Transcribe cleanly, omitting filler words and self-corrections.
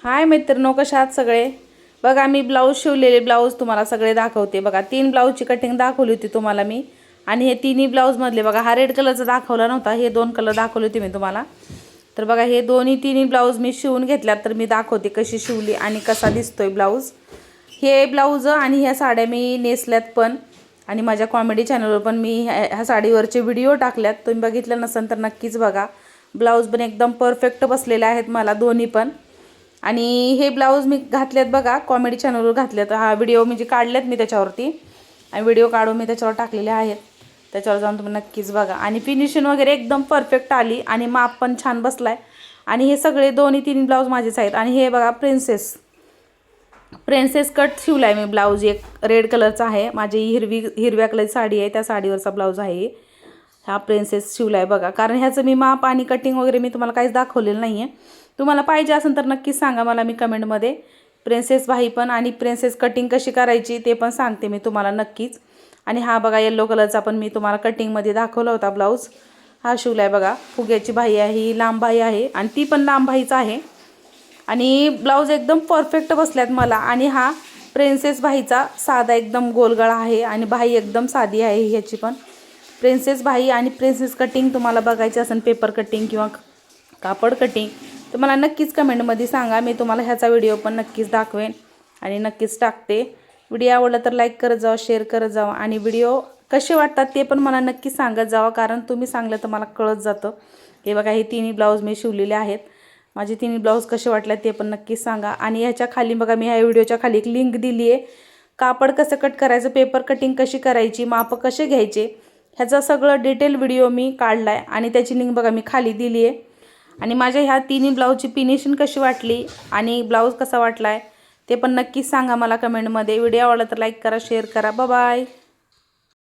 हाय मित्रांनो, कशा आहात सगळे? बघा मी ब्लाऊज शिवलेले ब्लाऊज तुम्हाला सगळे दाखवते। बघा 3 ब्लाऊजची कटिंग दाखवली होती तुम्हाला मी, आणि हे तिन्ही ब्लाऊज मधले बघा हा रेड कलरचा दाखवला नव्हता, हे 2 कलर दाखवले होते मी तुम्हाला। तर बघा हे तिन्ही ब्लाऊज मी शिवून घेतल्यात, तर मी दाखवते कशी शिवली आणि कसा दिसतोय ब्लाऊज। हे ब्लाऊज आणि ह्या साड्या मी नेसल्यात पण, आणि माझ्या कॉमेडी चॅनलवर पण मी ह्या साडीवरचे व्हिडिओ टाकल्यात, तुम्ही बघितलं नसेल तर नक्कीच बघा। ब्लाऊज पण एकदम परफेक्ट बसलेले आहेत मला दोन्ही पण। आणि हे ब्लाऊज मी घातलेत बघा, कॉमेडी चॅनलवर घातलेत, हा व्हिडिओ म्हणजे काढलेत मी त्याच्यावरती, आणि व्हिडिओ काढून मी त्याच्यावर टाकलेले आहेत, त्याच्यावर जाऊन तुम्ही नक्कीच बघा। आणि फिनिशिंग वगैरे एकदम परफेक्ट आली, आणि माप पण छान बसलाय। आणि हे सगळे दोन्ही 3 ब्लाऊज माझेच आहेत। आणि हे बघा प्रिन्सेस कट शिवलाय मी ब्लाऊज, एक रेड कलरचा आहे, माझी हिरव्या कलरची साडी आहे, त्या साडीवरचा ब्लाऊज आहे हा प्रिन्सेस शिवलाय बघा। कारण ह्याचं मी माप आणि कटिंग वगैरे मी तुम्हाला काहीच दाखवलेलं नाही आहे, तुम्हाला पाहिजे असेल तर नक्कीच सांगा मला मी कमेंटमध्ये। प्रिन्सेस बाही पण आणि प्रिन्सेस कटिंग कशी करायची ते पण सांगते मी तुम्हाला नक्कीच। आणि हा बघा येलो कलरचा पण मी तुम्हाला कटिंगमध्ये दाखवला होता ब्लाऊज, हा शिवलाय बघा। फुग्याची बाही आहे, ही लांब बाही आहे, आणि ती पण लांब बाहीच आहे। आणि ब्लाऊज एकदम परफेक्ट बसल्यात मला। आणि हा प्रिन्सेस बाहीचा साधा एकदम गोलगळा आहे, आणि बाही एकदम साधी आहे ह्याची पण। प्रिन्सेस बाही आणि प्रिन्सेस कटिंग तुम्हाला बघायची असेल, पेपर कटिंग किंवा कापड कटिंग, तर मला नक्कीच कमेंटमध्ये सांगा, मी तुम्हाला ह्याचा व्हिडिओ पण नक्कीच दाखवेन आणि नक्कीच टाकते। व्हिडिओ आवडला तर लाईक करत जावा, शेअर करत जावा, आणि व्हिडिओ कसे वाटतात ते पण मला नक्कीच सांगत जावा, कारण तुम्ही सांगलं तर मला कळत जातं। हे बघा हे तिन्ही ब्लाऊज मी शिवलेले आहेत, माझे तिन्ही ब्लाऊज कसे वाटले ते पण नक्कीच सांगा। आणि ह्याच्या खाली बघा मी ह्या व्हिडिओच्या खाली एक लिंक दिली आहे, कापड कसं कट करायचं, पेपर कटिंग कशी करायची, माप कसे घ्यायचे, ह्याचा सगळं डिटेल व्हिडिओ मी काढलाय, आणि त्याची लिंक बघा मी खाली दिली आहे। आणि माझ्या ह्या तिन्ही ब्लाऊजची फिनिशिंग कशी वाटली आणि ब्लाऊज कसा वाटलाय ते पण नक्कीच सांगा मला कमेंटमध्ये। व्हिडिओ आवडला तर लाईक करा, शेअर करा, बाय बाय।